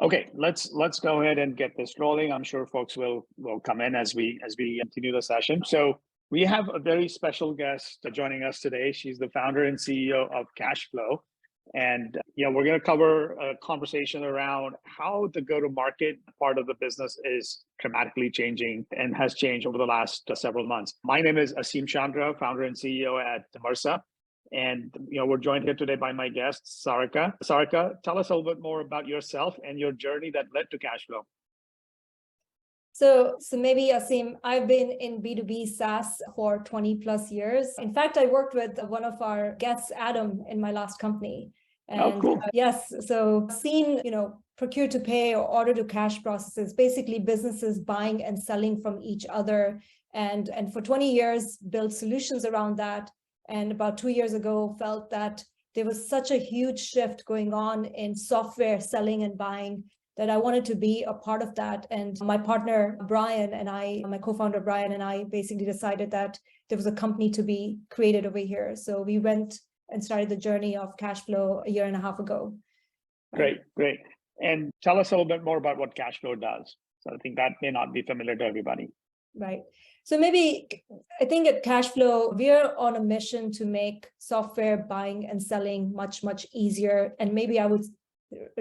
Okay, let's go ahead and get this rolling. I'm sure folks will come in as we continue the session. So we have a very special guest joining us today. She's the founder and CEO of Cacheflow, and we're going to cover a conversation around how the go-to-market part of the business is dramatically changing and has changed over the last several months. My name is Aseem Chandra, founder and CEO at MRSA. And we're joined here today by my guest, Sarika. Sarika, tell us a little bit more about yourself and your journey that led to Cacheflow. So maybe, Aseem, I've been in B2B SaaS for 20 plus years. In fact, I worked with one of our guests, Adam, in my last company. And, cool. Yes, so seen, procure to pay or order to cash processes, basically businesses buying and selling from each other. And for 20 years, built solutions around that. And about 2 years ago, felt that there was such a huge shift going on in software selling and buying that I wanted to be a part of that. And my partner, Brian, and my co-founder, Brian, and I basically decided that there was a company to be created over here. So we went and started the journey of Cacheflow a year and a half ago. Great. And tell us a little bit more about what Cacheflow does. So I think that may not be familiar to everybody. Right. So maybe I think at Cacheflow, we're on a mission to make software buying and selling much, much easier. And maybe I would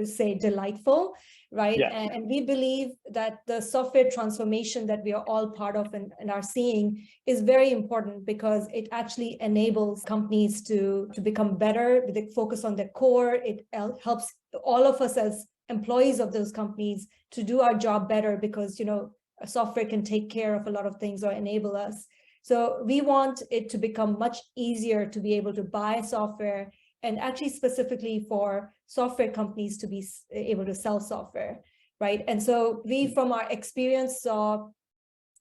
say delightful, right? Yeah. And we believe that the software transformation that we are all part of and are seeing is very important because it actually enables companies to become better, they focus on their core. It helps all of us as employees of those companies to do our job better because, software can take care of a lot of things or enable us. So we want it to become much easier to be able to buy software and actually specifically for software companies to be able to sell software, right? And so we, from our experience, saw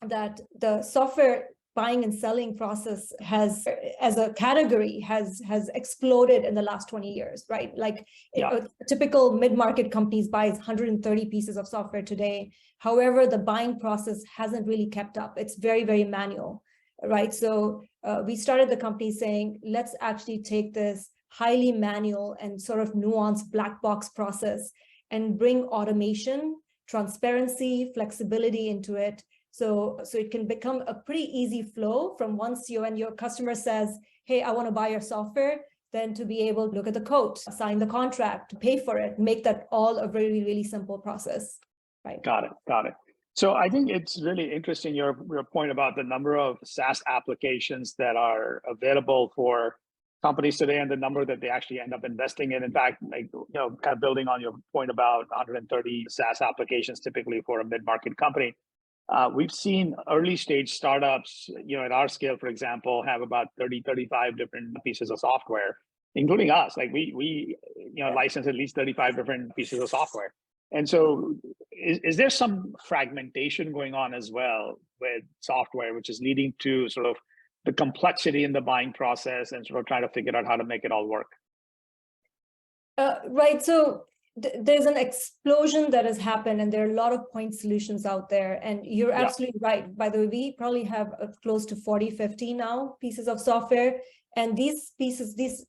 that the software buying and selling process has, as a category, has exploded in the last 20 years, right? Like a typical mid-market companies buys 130 pieces of software today. However, the buying process hasn't really kept up. It's very, very manual, right? So we started the company saying, let's actually take this highly manual and sort of nuanced black box process and bring automation, transparency, flexibility into it. So it can become a pretty easy flow from once when your customer says, hey, I want to buy your software, then to be able to look at the quote, sign the contract, pay for it, make that all a really, really simple process. Right. Got it. So I think it's really interesting, your point about the number of SaaS applications that are available for companies today and the number that they actually end up investing in. In fact, kind of building on your point about 130 SaaS applications typically for a mid-market company. We've seen early stage startups, at our scale, for example, have about 30, 35 different pieces of software, including us. Like we license at least 35 different pieces of software. And so is there some fragmentation going on as well with software, which is leading to sort of the complexity in the buying process and sort of trying to figure out how to make it all work? Right. So there's an explosion that has happened and there are a lot of point solutions out there. And you're absolutely right. By the way, we probably have close to 40, 50 now pieces of software. And these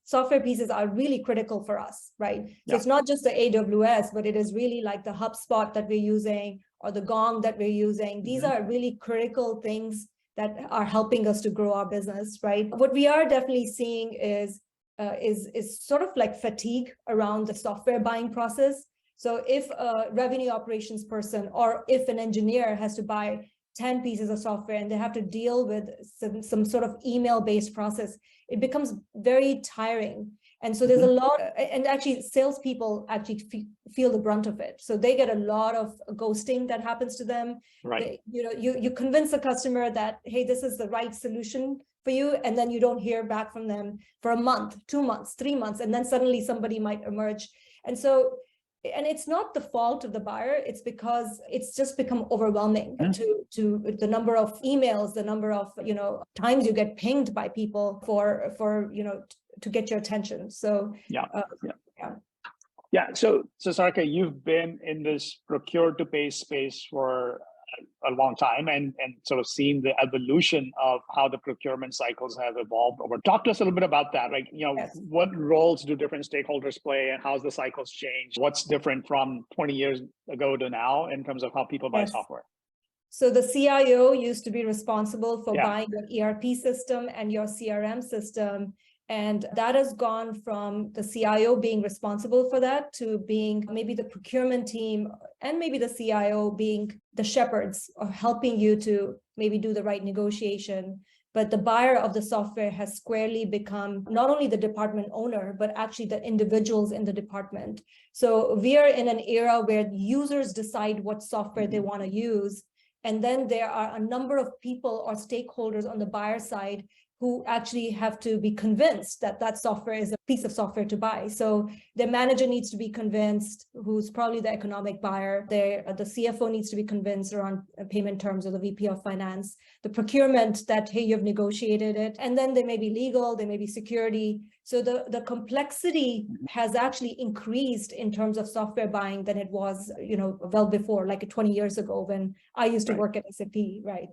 software pieces are really critical for us, right? So it's not just the AWS, but it is really like the HubSpot that we're using or the Gong that we're using. These are really critical things that are helping us to grow our business, right? What we are definitely seeing is sort of like fatigue around the software buying process. So if a revenue operations person or if an engineer has to buy 10 pieces of software and they have to deal with some sort of email-based process, it becomes very tiring. And so there's a lot, and actually salespeople actually feel the brunt of it. So they get a lot of ghosting that happens to them. Right. You convince a customer that, hey, this is the right solution for you, and then you don't hear back from them for a month, 2 months, 3 months, and then suddenly somebody might emerge. And so, and it's not the fault of the buyer, it's because it's just become overwhelming to the number of emails, the number of, times you get pinged by people for to get your attention. So So Sarika, you've been in this procure to pay space for a long time and sort of seen the evolution of how the procurement cycles have evolved over. Talk to us a little bit about that. Like, Yes. what roles do different stakeholders play and how's the cycles changed? What's different from 20 years ago to now in terms of how people buy Yes. software? So the CIO used to be responsible for Yeah. buying your ERP system and your CRM system. And that has gone from the CIO being responsible for that to being maybe the procurement team and maybe the CIO being the shepherds or helping you to maybe do the right negotiation. But the buyer of the software has squarely become not only the department owner, but actually the individuals in the department. So we are in an era where users decide what software they want to use. And then there are a number of people or stakeholders on the buyer side who actually have to be convinced that that software is a piece of software to buy. So the manager needs to be convinced, who's probably the economic buyer. The CFO needs to be convinced around payment terms, or the VP of finance. The procurement that, hey, you've negotiated it. And then there may be legal, there may be security. So the complexity has actually increased in terms of software buying than it was, well before, like 20 years ago when I used to work at SAP, right?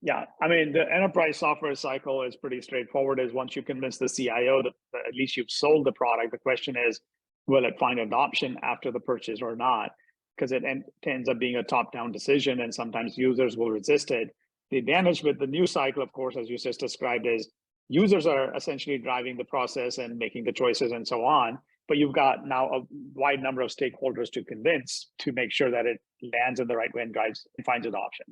Yeah, I mean, the enterprise software cycle is pretty straightforward. Is once you convince the CIO that at least you've sold the product, the question is, will it find adoption after the purchase or not? Because it ends up being a top-down decision, and sometimes users will resist it. The advantage with the new cycle, of course, as you just described, is users are essentially driving the process and making the choices and so on. But you've got now a wide number of stakeholders to convince to make sure that it lands in the right way and drives and finds adoption.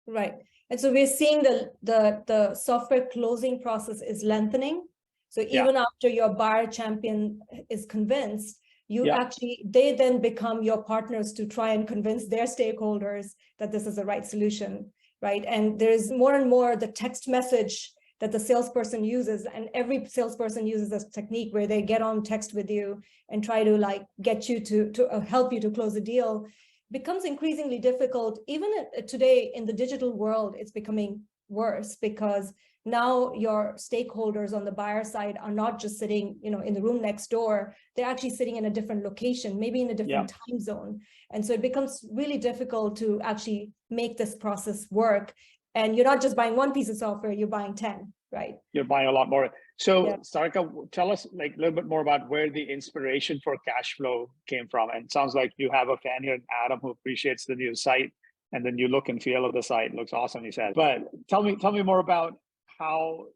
Right. And so we're seeing the software closing process is lengthening. So even after your buyer champion is convinced, they then become your partners to try and convince their stakeholders that this is the right solution, right? And there's more and more the text message that the salesperson uses, and every salesperson uses this technique where they get on text with you and try to get you to help you to close a deal. Becomes increasingly difficult. Even today in the digital world, it's becoming worse because now your stakeholders on the buyer side are not just sitting, in the room next door. They're actually sitting in a different location, maybe in a different time zone. And so it becomes really difficult to actually make this process work. And you're not just buying one piece of software, you're buying 10, right? You're buying a lot more. So Sarika, tell us a little bit more about where the inspiration for Cacheflow came from. And it sounds like you have a fan here, Adam, who appreciates the new site and the new look and feel of the site. It looks awesome, he said. But tell me more about how,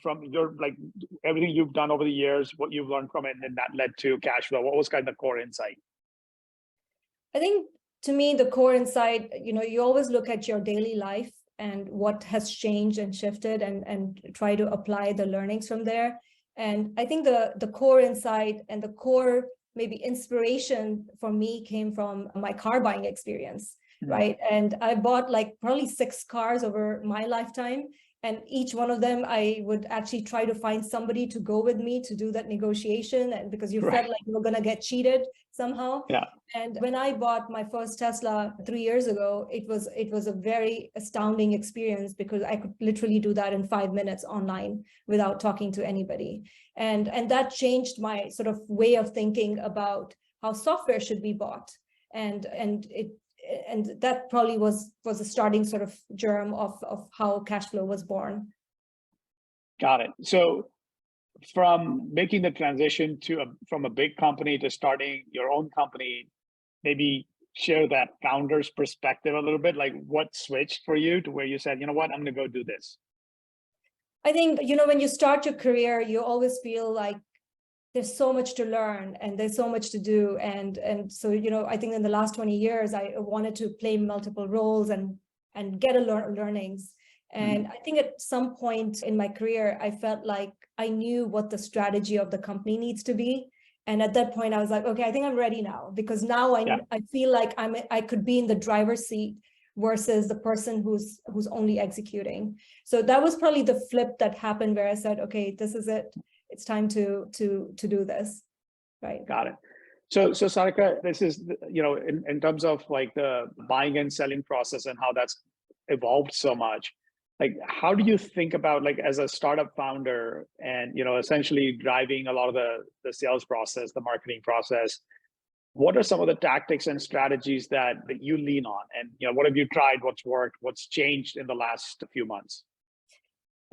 from your everything you've done over the years, what you've learned from it, and that led to Cacheflow. What was kind of the core insight? I think to me, the core insight, you always look at your daily life and what has changed and shifted and try to apply the learnings from there. And I think the core insight and the core maybe inspiration for me came from my car buying experience, right? And I bought probably 6 cars over my lifetime. And each one of them, I would actually try to find somebody to go with me to do that negotiation, and because you felt like you were going to get cheated somehow. And when I bought my first Tesla 3 years ago, it was a very astounding experience because I could literally do that in 5 minutes online without talking to anybody. And that changed my sort of way of thinking about how software should be bought. And that probably was a starting sort of germ of how Cacheflow was born. Got it. So from making the transition from a big company to starting your own company, maybe share that founder's perspective a little bit, like what switched for you to where you said, you know what, I'm going to go do this? I think, when you start your career, you always feel like there's so much to learn and there's so much to do. And so, I think in the last 20 years, I wanted to play multiple roles and get learnings. And I think at some point in my career, I felt like I knew what the strategy of the company needs to be. And at that point, I was like, okay, I think I'm ready now, because now I feel like I could be in the driver's seat versus the person who's only executing. So that was probably the flip that happened where I said, okay, this is it. It's time to do this, right? Got it. So Sarika, this is, in terms of the buying and selling process and how that's evolved so much, how do you think about as a startup founder and, essentially driving a lot of the sales process, the marketing process, What are some of the tactics and strategies that you lean on? And what have you tried? What's worked? What's changed in the last few months?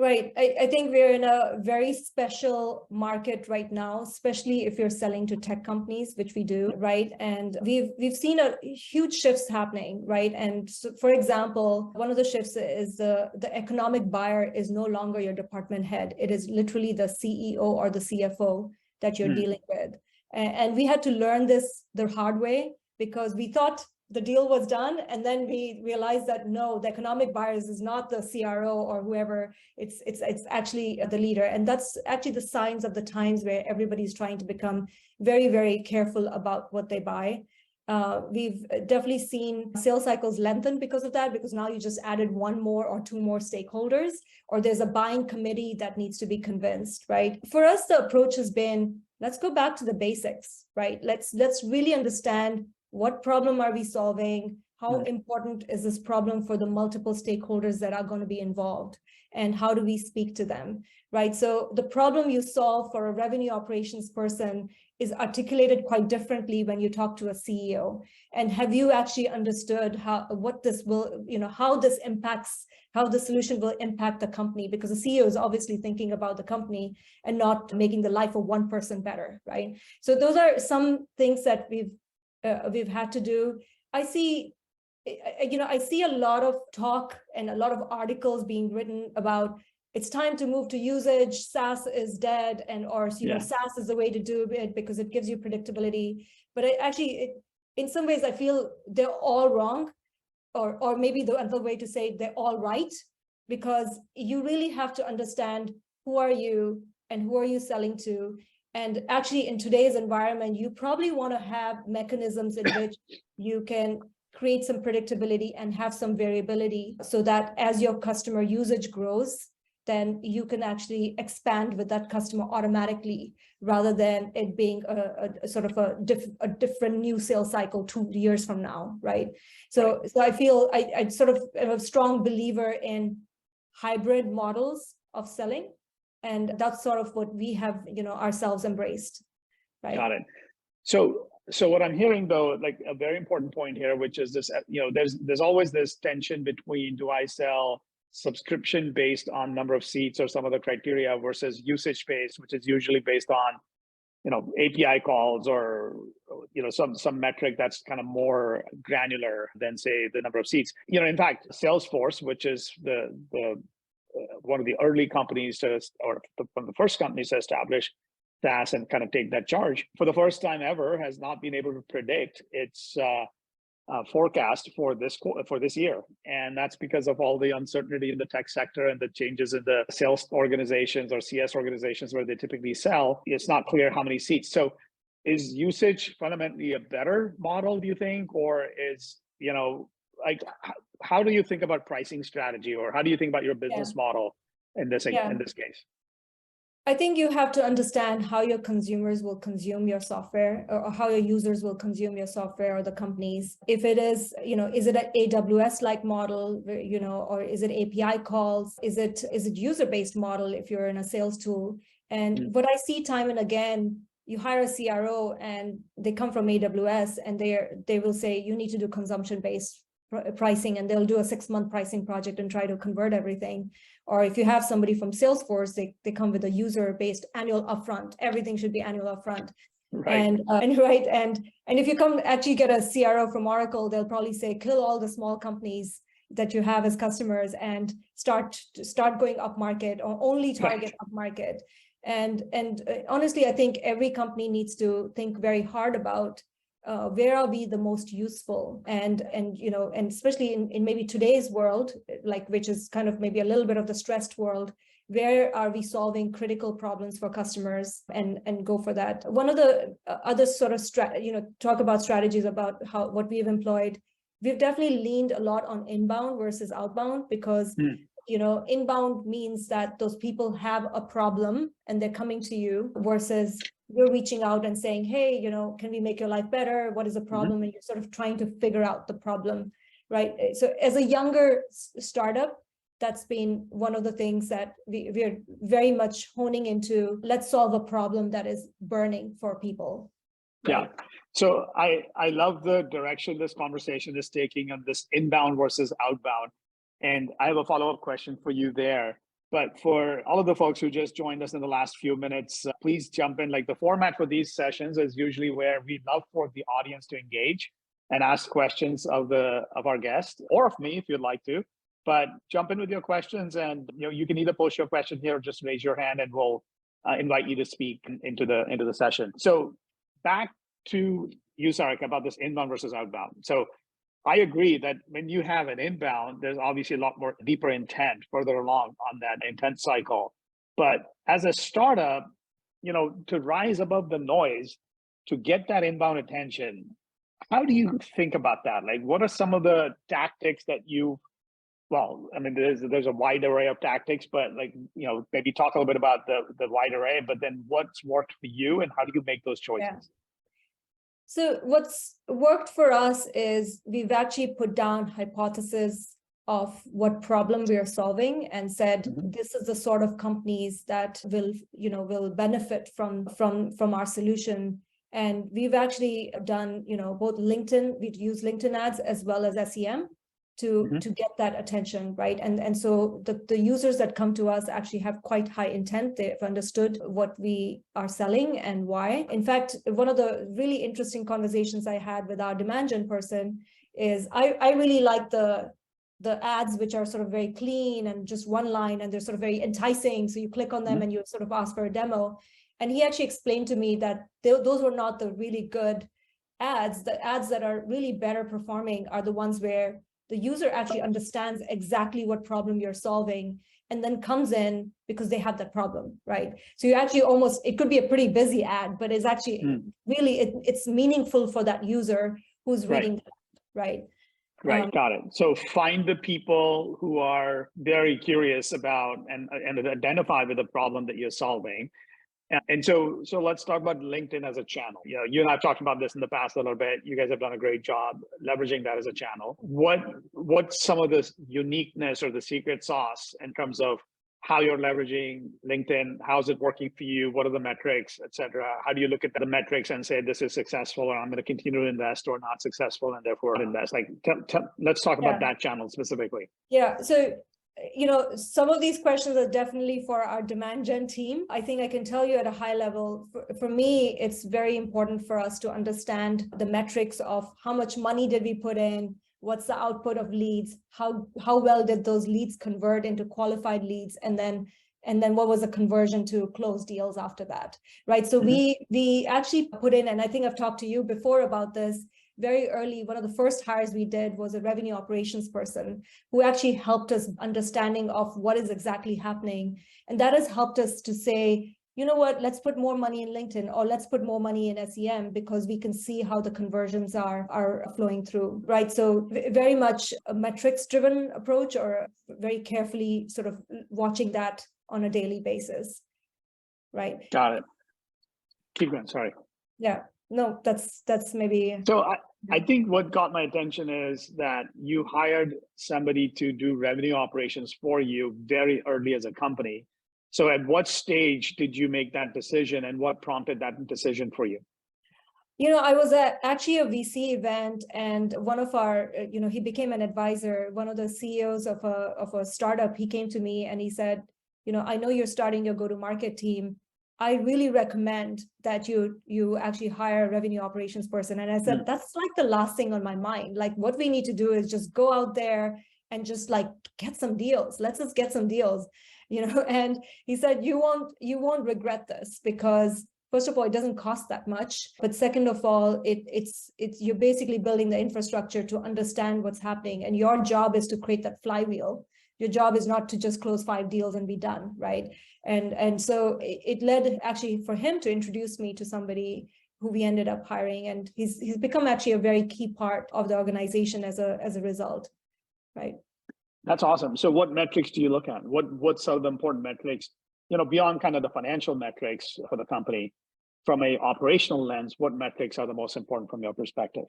Right. I think we're in a very special market right now, especially if you're selling to tech companies, which we do, right? And we've seen a huge shifts happening, right? And so, for example, one of the shifts is the economic buyer is no longer your department head. It is literally the CEO or the CFO that you're dealing with. And we had to learn this the hard way because we thought the deal was done. And then we realized that no, the economic buyers is not the CRO or whoever, it's actually the leader. And that's actually the signs of the times where everybody's trying to become very, very careful about what they buy. We've definitely seen sales cycles lengthen because of that, because now you just added one more or two more stakeholders, or there's a buying committee that needs to be convinced, right? For us, the approach has been, let's go back to the basics, right? Let's really understand what problem are we solving? How important is this problem for the multiple stakeholders that are going to be involved? And how do we speak to them, right? So the problem you solve for a revenue operations person is articulated quite differently when you talk to a CEO. And have you actually understood how the solution will impact the company? Because the CEO is obviously thinking about the company and not making the life of one person better, right? So those are some things that we've had to do. I see a lot of talk and a lot of articles being written about it's time to move to usage, SaaS is dead, and SaaS is the way to do it because it gives you predictability. But in some ways, I feel they're all wrong, or maybe the other way to say they're all right, because you really have to understand who are you and who are you selling to. And actually, in today's environment, you probably want to have mechanisms in which you can create some predictability and have some variability so that as your customer usage grows, then you can actually expand with that customer automatically, rather than it being a sort of a different new sales cycle 2 years from now, right? So I feel I sort of am a strong believer in hybrid models of selling. And that's sort of what we have, ourselves embraced, right? Got it. So what I'm hearing, though, like a very important point here, which is this, there's always this tension between, do I sell subscription based on number of seats or some other criteria versus usage based, which is usually based on, API calls or, some metric that's kind of more granular than, say, the number of seats. In fact, Salesforce, which is the one of the early companies one of the first companies to establish SaaS and kind of take that charge, for the first time ever, has not been able to predict its forecast for this year, and that's because of all the uncertainty in the tech sector and the changes in the sales organizations or CS organizations where they typically sell. It's not clear how many seats. So, is usage fundamentally a better model, do you think, or is how do you think about pricing strategy, or how do you think about your business model in this case? I think you have to understand how your consumers will consume your software, or how your users will consume your software, or the companies. If it is, is it an AWS-like model, or is it API calls? Is it user-based model if you're in a sales tool? And what I see time and again, you hire a CRO and they come from AWS and they will say, you need to do consumption-based pricing, and they'll do a 6-month pricing project and try to convert everything. Or if you have somebody from Salesforce, they come with a user-based annual upfront. Everything should be annual upfront. Right. And if you actually get a CRO from Oracle, they'll probably say, kill all the small companies that you have as customers and start going up market, or only target up market. And honestly, I think every company needs to think very hard about where are we the most useful, and especially in maybe today's world, which is kind of maybe a little bit of the stressed world, where are we solving critical problems for customers, and go for that. One of the other sort of talk about strategies about what we've employed. We've definitely leaned a lot on inbound versus outbound, because inbound means that those people have a problem and they're coming to you, versus you're reaching out and saying, hey, can we make your life better? What is the problem? And you're sort of trying to figure out the problem, right? So as a younger startup, that's been one of the things that we're very much honing into. Let's solve a problem that is burning for people. Yeah. So I love the direction this conversation is taking on this inbound versus outbound. And I have a follow-up question for you there. But for all of the folks who just joined us in the last few minutes, please jump in. Like the format for these sessions is usually where we love for the audience to engage and ask questions of our guest or of me if you'd like to. But jump in with your questions, and you can either post your question here or just raise your hand, and we'll invite you to speak into the session. So back to you, Sarika, about this inbound versus outbound. So I agree that when you have an inbound, there's obviously a lot more deeper intent further along on that intent cycle. But as a startup, to rise above the noise, to get that inbound attention, how do you think about that? Like, what are some of the tactics that well, I mean, there's a wide array of tactics, but maybe talk a little bit about the wide array, but then what's worked for you and how do you make those choices? Yeah. So what's worked for us is we've actually put down hypotheses of what problem we are solving and said, this is the sort of companies that will benefit from our solution. And we've actually done, both LinkedIn, we'd use LinkedIn ads as well as SEM to get that attention, right? And so the users that come to us actually have quite high intent. They've understood what we are selling and why. In fact, one of the really interesting conversations I had with our demand gen person is I really like the ads, which are sort of very clean and just one line, and they're sort of very enticing. So you click on them and you sort of ask for a demo. And he actually explained to me that those were not the really good ads. The ads that are really better performing are the ones where the user actually understands exactly what problem you're solving and then comes in because they have that problem, right? So you actually it could be a pretty busy ad, but it's actually really, it's meaningful for that user who's reading that, right? Right, got it. So find the people who are very curious about and identify with the problem that you're solving. And so let's talk about LinkedIn as a channel. You and I've talked about this in the past a little bit. You guys have done a great job leveraging that as a channel. What's some of the uniqueness or the secret sauce in terms of how you're leveraging LinkedIn? How's it working for you? What are the metrics, et cetera? How do you look at the metrics and say this is successful, or I'm going to continue to invest, or not successful and therefore invest? Like, let's talk about that channel specifically. Yeah. So some of these questions are definitely for our demand gen team. I think I can tell you at a high level, for me, it's very important for us to understand the metrics of how much money did we put in, what's the output of leads, how well did those leads convert into qualified leads, and then what was the conversion to close deals after that, right? So we actually put in, and I think I've talked to you before about this, very early, one of the first hires we did was a revenue operations person who actually helped us understanding of what is exactly happening. And that has helped us to say, you know what, let's put more money in LinkedIn, or let's put more money in SEM, because we can see how the conversions are flowing through, right? So very much a metrics driven approach, or very carefully sort of watching that on a daily basis, right? Got it. Keep going, sorry. Yeah. No, that's maybe. So I think what got my attention is that you hired somebody to do revenue operations for you very early as a company. So at what stage did you make that decision, and what prompted that decision for you? I was at actually a VC event, and one of our, he became an advisor, one of the CEOs of a startup. He came to me and he said, I know you're starting your go-to-market team. I really recommend that you actually hire a revenue operations person. And I said, that's like the last thing on my mind. Like, what we need to do is just go out there and just like get some deals. Let's just get some deals, And he said, you won't regret this, because first of all, it doesn't cost that much. But second of all, it's you're basically building the infrastructure to understand what's happening. And your job is to create that flywheel. Your job is not to just close 5 deals and be done, right? And so it led actually for him to introduce me to somebody who we ended up hiring, and he's become actually a very key part of the organization as a result, right? That's awesome. So what metrics do you look at? What's some of the important metrics, beyond kind of the financial metrics for the company? From a operational lens, what metrics are the most important from your perspective?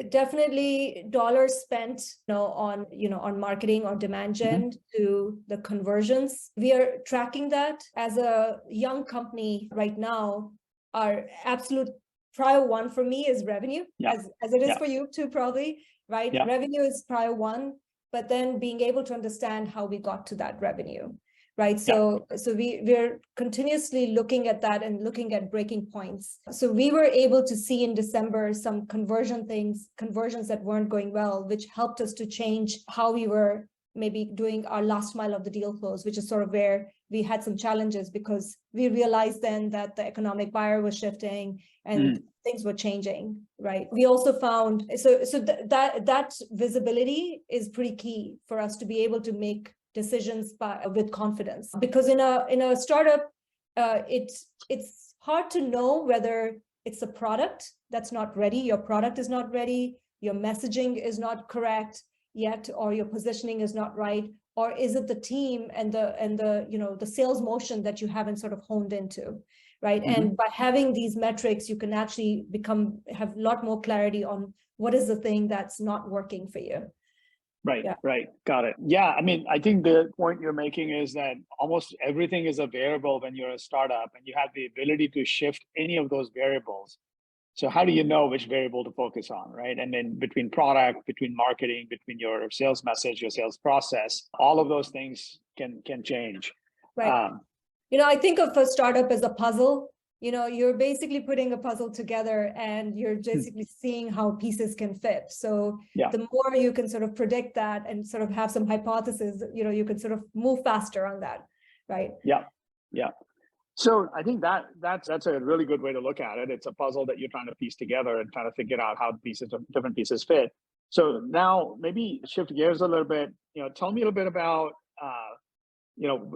Definitely dollars spent, on marketing or demand gen to the conversions. We are tracking that as a young company right now. Our absolute prior one for me is revenue, as it is for you too, probably, right? Yeah. Revenue is prior one, but then being able to understand how we got to that revenue, right? So we're continuously looking at that and looking at breaking points. So we were able to see in December some conversions that weren't going well, which helped us to change how we were maybe doing our last mile of the deal close, which is sort of where we had some challenges, because we realized then that the economic buyer was shifting and things were changing, right? We also found, that visibility is pretty key for us to be able to make decisions with confidence, because in a startup, it's hard to know whether it's a product that's not ready, your product is not ready, your messaging is not correct yet, or your positioning is not right, or is it the team and the sales motion that you haven't sort of honed into, right? And by having these metrics, you can actually have a lot more clarity on what is the thing that's not working for you. Right. Got it. Yeah. I mean, I think the point you're making is that almost everything is a variable when you're a startup, and you have the ability to shift any of those variables. So how do you know which variable to focus on, right? And then between product, between marketing, between your sales message, your sales process, all of those things can change. Right. I think of a startup as a puzzle. You're basically putting a puzzle together, and you're basically seeing how pieces can fit. So the more you can sort of predict that and sort of have some hypothesis, you can sort of move faster on that, right? Yeah. So I think that's a really good way to look at it. It's a puzzle that you're trying to piece together and trying to figure out how different pieces fit. So now maybe shift gears a little bit. Tell me a little bit about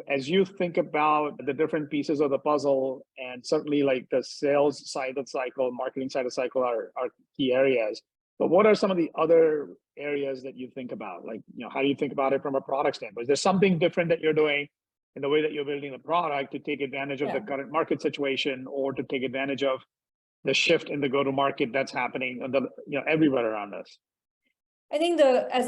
as you think about the different pieces of the puzzle, and certainly like the sales side of the cycle, marketing side of the cycle are key areas. But what are some of the other areas that you think about? Like, how do you think about it from a product standpoint? Is there something different that you're doing in the way that you're building the product to take advantage of the current market situation, or to take advantage of the shift in the go-to-market that's happening everywhere around us? I think as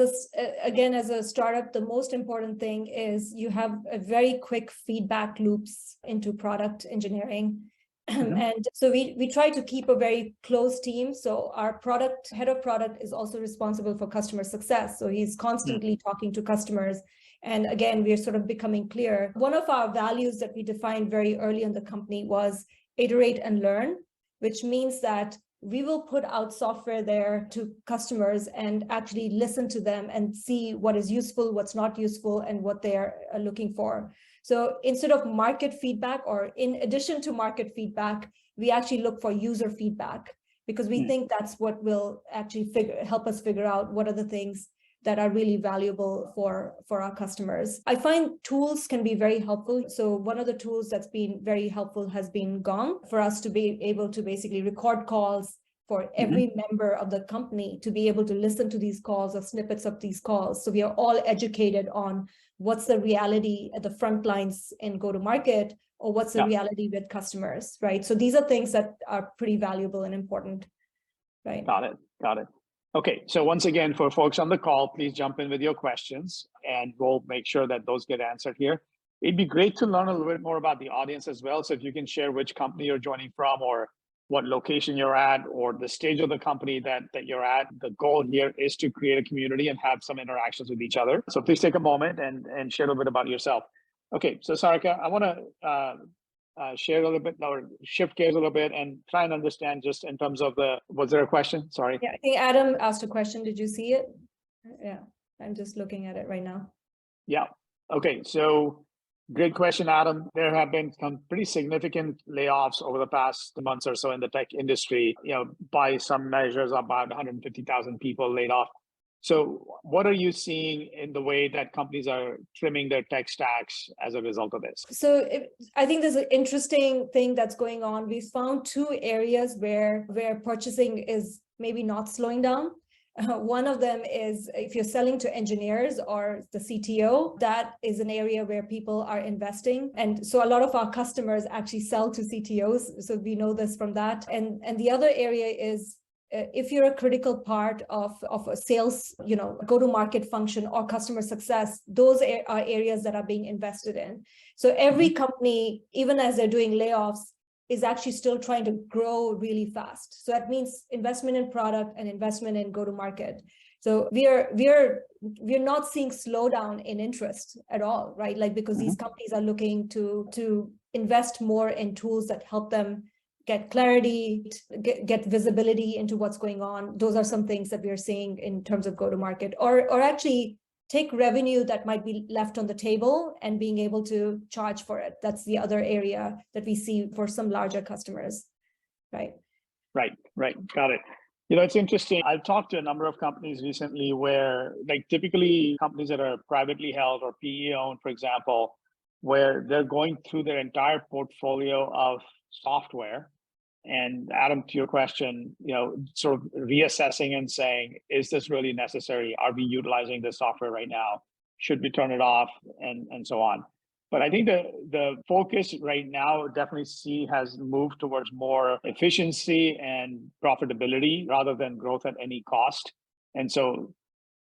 a startup, the most important thing is you have a very quick feedback loops into product engineering. And so we try to keep a very close team. So our head of product is also responsible for customer success. So he's constantly talking to customers. And again, we're sort of becoming clear. One of our values that we defined very early in the company was iterate and learn, which means that we will put out software there to customers and actually listen to them and see what is useful, what's not useful, and what they're looking for. So instead of market feedback, or in addition to market feedback, we actually look for user feedback, because we think that's what will actually help us figure out what are the things that are really valuable for our customers. I find tools can be very helpful. So one of the tools that's been very helpful has been Gong, for us to be able to basically record calls for every member of the company to be able to listen to these calls or snippets of these calls. So we are all educated on what's the reality at the front lines in go-to-market, or what's the reality with customers, right? So these are things that are pretty valuable and important, right? Got it. Okay, so once again, for folks on the call, please jump in with your questions, and we'll make sure that those get answered here. It'd be great to learn a little bit more about the audience as well. So if you can share which company you're joining from, or what location you're at, or the stage of the company that you're at. The goal here is to create a community and have some interactions with each other. So please take a moment and share a little bit about yourself. Okay, so Sarika, I want to share a little bit, or shift gears a little bit, and try and understand just in terms of was there a question? Sorry. Yeah, I think Adam asked a question. Did you see it? Yeah, I'm just looking at it right now. Yeah. Okay, so great question, Adam. There have been some pretty significant layoffs over the past months or so in the tech industry. By some measures, about 150,000 people laid off. So what are you seeing in the way that companies are trimming their tech stacks as a result of this? So I think there's an interesting thing that's going on. We found two areas where purchasing is maybe not slowing down. One of them is if you're selling to engineers or the CTO, that is an area where people are investing. And so a lot of our customers actually sell to CTOs. So we know this from that. And the other area is if you're a critical part of a sales, go-to-market function or customer success, those are areas that are being invested in. So every company, even as they're doing layoffs, is actually still trying to grow really fast. So that means investment in product and investment in go-to-market. So we're not seeing slowdown in interest at all, right? Like, because these companies are looking to invest more in tools that help them get clarity, get visibility into what's going on. Those are some things that we are seeing in terms of go-to-market, or actually take revenue that might be left on the table and being able to charge for it. That's the other area that we see for some larger customers, right? Right. Got it. It's interesting. I've talked to a number of companies recently where, like, typically companies that are privately held or PE owned, for example, where they're going through their entire portfolio of software. And Adam, to your question, sort of reassessing and saying, is this really necessary? Are we utilizing this software right now? Should we turn it off? And so on. But I think the focus right now definitely has moved towards more efficiency and profitability rather than growth at any cost. And so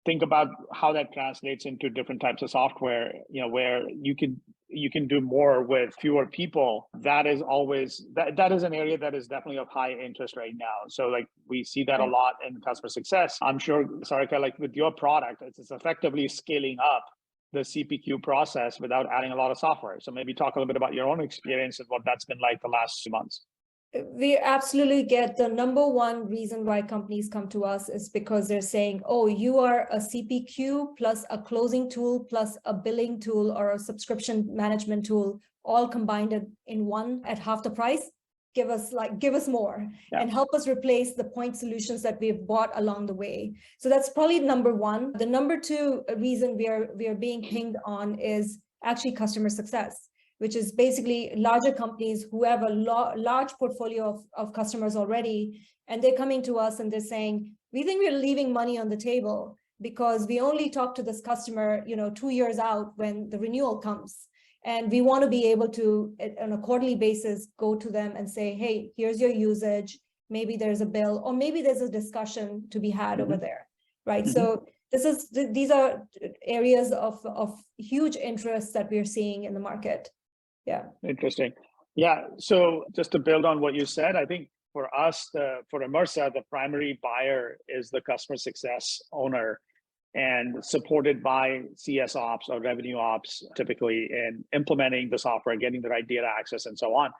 think about how that translates into different types of software, where you can do more with fewer people. That is always that is an area that is definitely of high interest right now. So like we see that a lot in customer success. I'm sure, Sarika, like with your product, it's effectively scaling up the CPQ process without adding a lot of software. So maybe talk a little bit about your own experience and what that's been like the last 2 months. We absolutely get the number one reason why companies come to us is because they're saying, oh, you are a CPQ plus a closing tool plus a billing tool or a subscription management tool, all combined in one at half the price. Give us more and help us replace the point solutions that we've bought along the way. So that's probably number one. The number two reason we are being pinged on is actually customer success, which is basically larger companies who have a large portfolio of customers already, and they're coming to us and they're saying, we think we're leaving money on the table because we only talk to this customer, 2 years out when the renewal comes. And we want to be able to, on a quarterly basis, go to them and say, hey, here's your usage. Maybe there's a bill, or maybe there's a discussion to be had over there, right? So these are areas of huge interest that we're seeing in the market. Yeah. Interesting. Yeah. So just to build on what you said, I think for us, for Immersa, the primary buyer is the customer success owner, and supported by CS ops or revenue ops, typically in implementing the software, getting the right data access, and so on.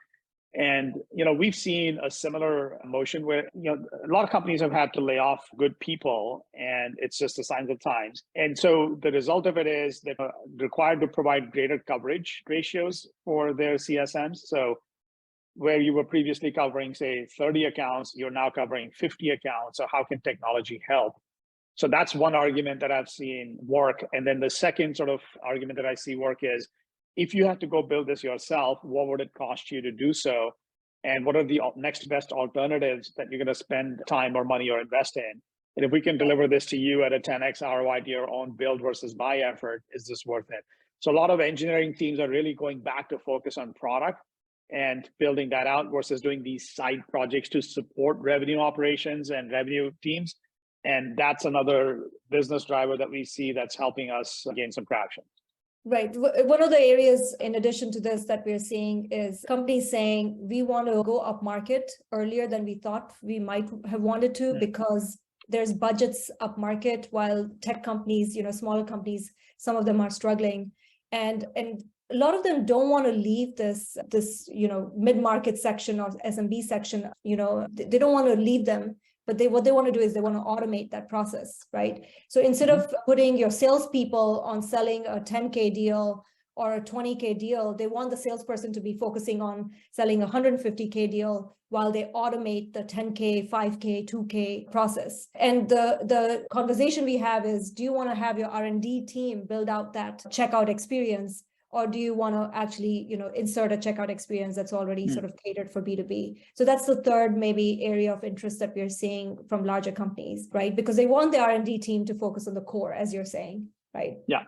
And we've seen a similar motion where a lot of companies have had to lay off good people, and it's just the signs of times. And so the result of it is they're required to provide greater coverage ratios for their CSMs. So where you were previously covering, say, 30 accounts, you're now covering 50 accounts. So how can technology help? So that's one argument that I've seen work. And then the second sort of argument that I see work is, if you had to go build this yourself, what would it cost you to do so? And what are the next best alternatives that you're going to spend time or money or invest in? And if we can deliver this to you at a 10x ROI to your own build versus buy effort, is this worth it? So a lot of engineering teams are really going back to focus on product and building that out versus doing these side projects to support revenue operations and revenue teams. And that's another business driver that we see that's helping us gain some traction. Right. One of the areas in addition to this that we're seeing is companies saying we want to go up market earlier than we thought we might have wanted to, because there's budgets up market, while tech companies, smaller companies, some of them are struggling. And a lot of them don't want to leave this mid-market section or SMB section. They don't want to leave them. But what they want to do is they want to automate that process, right? So instead of putting your salespeople on selling a 10K deal or a 20K deal, they want the salesperson to be focusing on selling a 150K deal while they automate the 10K, 5K, 2K process. And the conversation we have is, do you want to have your R&D team build out that checkout experience? Or do you want to actually, insert a checkout experience that's already sort of catered for B2B? So that's the third maybe area of interest that we're seeing from larger companies, right? Because they want the R&D team to focus on the core, as you're saying, right? Yeah.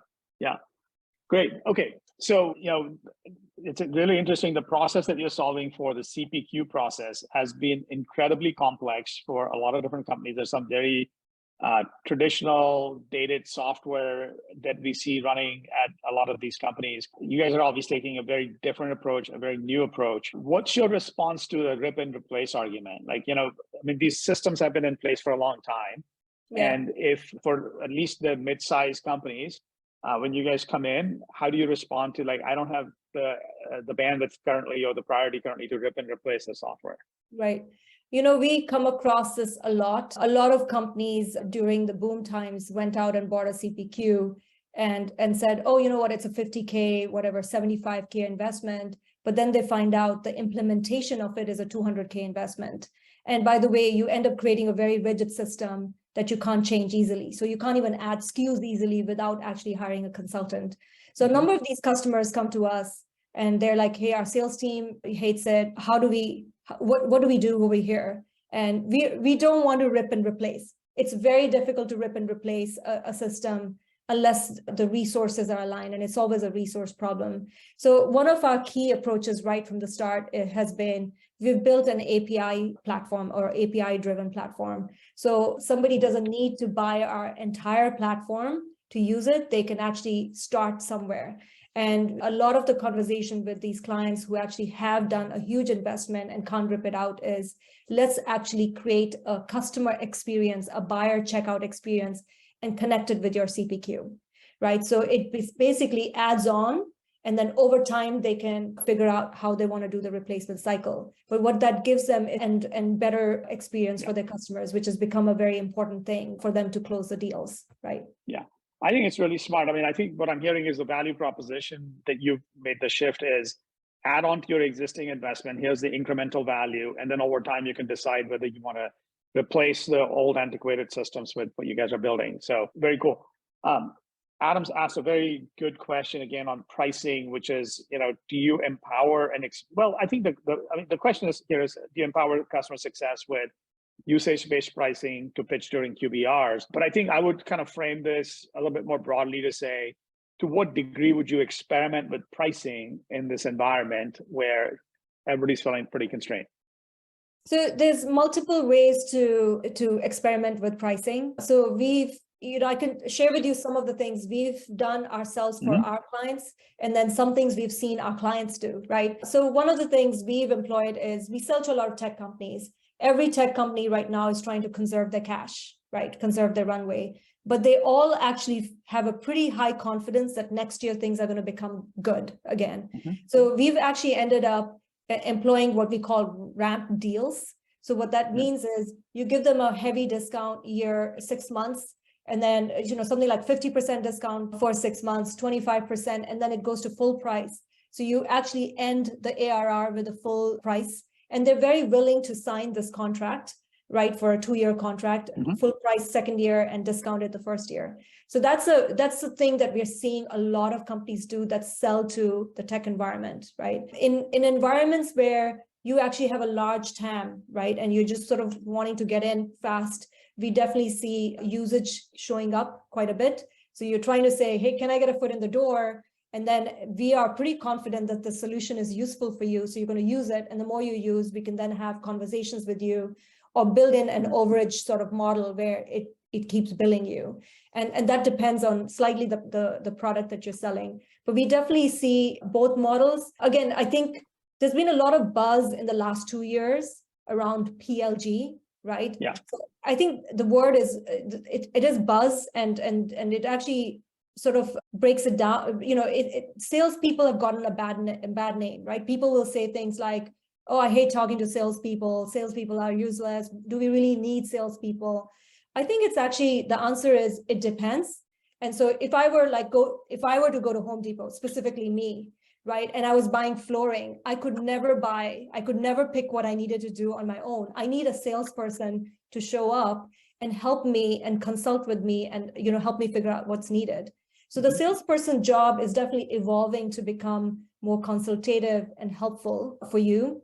Great. Okay. So, it's really interesting. The process that you're solving for the CPQ process has been incredibly complex for a lot of different companies. There's some very traditional dated software that we see running at a lot of these companies. You guys are obviously taking a very different approach, a very new approach. What's your response to the rip and replace argument? Like, I mean, these systems have been in place for a long time. Yeah. And if for at least the mid-sized companies, when you guys come in, how do you respond to, like, I don't have the bandwidth currently or the priority currently to rip and replace the software? Right. We come across this a lot. A lot of companies during the boom times went out and bought a CPQ and said, oh, you know what, it's a 50K, whatever, 75K investment. But then they find out the implementation of it is a 200K investment. And by the way, you end up creating a very rigid system that you can't change easily. So you can't even add SKUs easily without actually hiring a consultant. So a number of these customers come to us and they're like, hey, our sales team hates it. What do we do over here? And we don't want to rip and replace. It's very difficult to rip and replace a system unless the resources are aligned, and it's always a resource problem. So one of our key approaches right from the start has been, we've built an API platform or API-driven platform. So somebody doesn't need to buy our entire platform to use it. They can actually start somewhere. And a lot of the conversation with these clients who actually have done a huge investment and can't rip it out is, let's actually create a customer experience, a buyer checkout experience, and connect it with your CPQ, right? So it basically adds on, and then over time, they can figure out how they want to do the replacement cycle. But what that gives them and better experience for their customers, which has become a very important thing for them to close the deals, right? Yeah. I think it's really smart. I mean, I think what I'm hearing is the value proposition that you've made the shift is add on to your existing investment. Here's the incremental value. And then over time, you can decide whether you want to replace the old antiquated systems with what you guys are building. So very cool. Adam's asked a very good question again on pricing, which is, do you empower well, I think the question is here is, do you empower customer success with usage-based pricing to pitch during QBRs? But I think I would kind of frame this a little bit more broadly to say, to what degree would you experiment with pricing in this environment where everybody's feeling pretty constrained? So there's multiple ways to experiment with pricing. So I can share with you some of the things we've done ourselves for our clients, and then some things we've seen our clients do, right? So one of the things we've employed is, we sell to a lot of tech companies. Every tech company right now is trying to conserve their cash, right? Conserve their runway. But they all actually have a pretty high confidence that next year things are going to become good again. So we've actually ended up employing what we call ramp deals. So what that means is, you give them a heavy discount year, 6 months, and then something like 50% discount for 6 months, 25%, and then it goes to full price. So you actually end the ARR with a full price. And they're very willing to sign this contract, right, for a 2-year contract, full price second year, and discounted the first year. So that's the thing that we're seeing a lot of companies do that sell to the tech environment, right? In environments where you actually have a large TAM, right, and you're just sort of wanting to get in fast, we definitely see usage showing up quite a bit. So you're trying to say, hey, can I get a foot in the door? And then we are pretty confident that the solution is useful for you. So you're going to use it. And the more you use, we can then have conversations with you, or build in an overage sort of model where it keeps billing you. And that depends on slightly the product that you're selling. But we definitely see both models. Again, I think there's been a lot of buzz in the last 2 years around PLG, right? Yeah. So I think the word is, it is buzz, and it actually sort of breaks it down. Salespeople have gotten a bad name, right? People will say things like, oh, I hate talking to salespeople. Salespeople are useless. Do we really need salespeople? I think it's actually, the answer is, it depends. And so if I were to go to Home Depot, specifically me, right, and I was buying flooring, I could never pick what I needed to do on my own. I need a salesperson to show up and help me and consult with me and help me figure out what's needed. So the salesperson job is definitely evolving to become more consultative and helpful for you,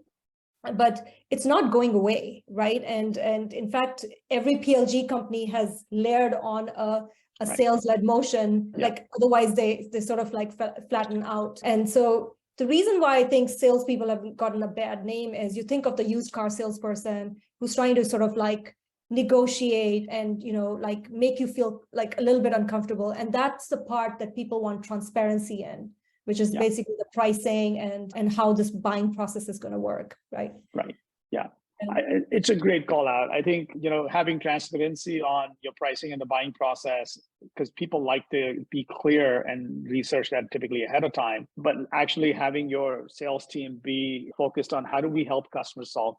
but it's not going away, right? And in fact, every PLG company has layered on a sales-led motion, like otherwise they sort of like flatten out. And so the reason why I think salespeople have gotten a bad name is, you think of the used car salesperson who's trying to sort of like negotiate and, like make you feel like a little bit uncomfortable. And that's the part that people want transparency in, which is basically the pricing and how this buying process is going to work, right? Right. Yeah. It's a great call out. I think, having transparency on your pricing and the buying process, because people like to be clear and research that typically ahead of time, but actually having your sales team be focused on how do we help customers solve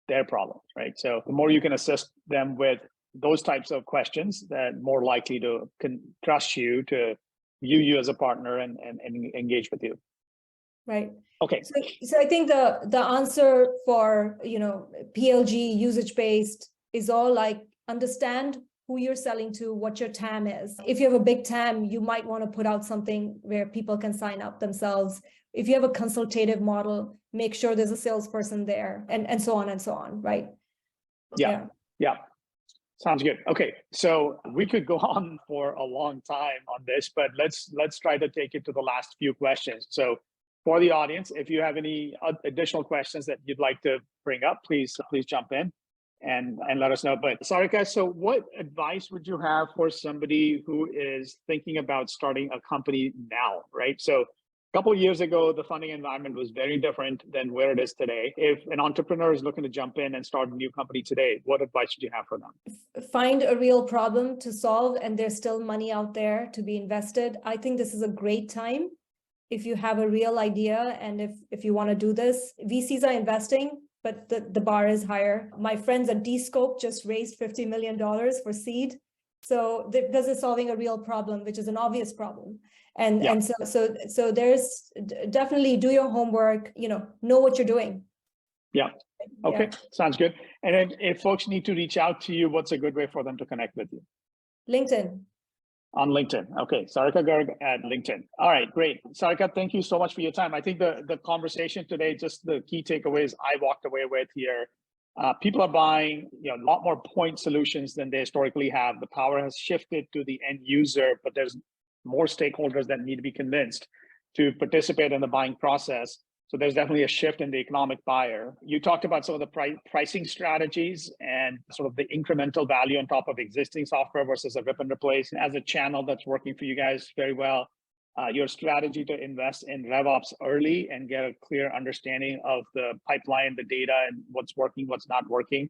their problems, right? So the more you can assist them with those types of questions, that more likely to trust you, to view you as a partner and engage with you. Right. Okay. So I think the answer for, PLG usage-based is all like understand who you're selling to, what your TAM is. If you have a big TAM, you might want to put out something where people can sign up themselves. If you have a consultative model, make sure there's a salesperson there, and so on, right? Yeah. Sounds good. Okay, so we could go on for a long time on this, but let's try to take it to the last few questions. So for the audience, if you have any additional questions that you'd like to bring up, please jump in and let us know. But Sarika, so what advice would you have for somebody who is thinking about starting a company now, right? So a couple of years ago, the funding environment was very different than where it is today. If an entrepreneur is looking to jump in and start a new company today, what advice would you have for them? Find a real problem to solve, and there's still money out there to be invested. I think this is a great time. If you have a real idea and if you want to do this, VCs are investing, but the bar is higher. My friends at Dscope just raised $50 million for seed. So because it's solving a real problem, which is an obvious problem. And so there's definitely do your homework, know what you're doing. Yeah. Okay. Yeah. Sounds good. And then if folks need to reach out to you, what's a good way for them to connect with you? LinkedIn. On LinkedIn. Okay. Sarika Garg at LinkedIn. All right. Great. Sarika, thank you so much for your time. I think the conversation today, just the key takeaways I walked away with here. People are buying a lot more point solutions than they historically have. The power has shifted to the end user, but there's more stakeholders that need to be convinced to participate in the buying process. So there's definitely a shift in the economic buyer. You talked about some of the pricing strategies and sort of the incremental value on top of existing software versus a rip and replace as a channel that's working for you guys very well. Your strategy to invest in RevOps early and get a clear understanding of the pipeline, the data, and what's working, what's not working.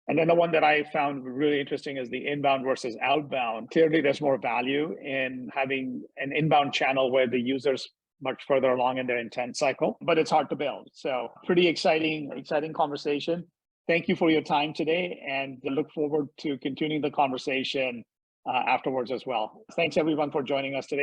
And then the one that I found really interesting is the inbound versus outbound. Clearly, there's more value in having an inbound channel where the user's much further along in their intent cycle, but it's hard to build. So pretty exciting conversation. Thank you for your time today, and I look forward to continuing the conversation afterwards as well. Thanks everyone for joining us today.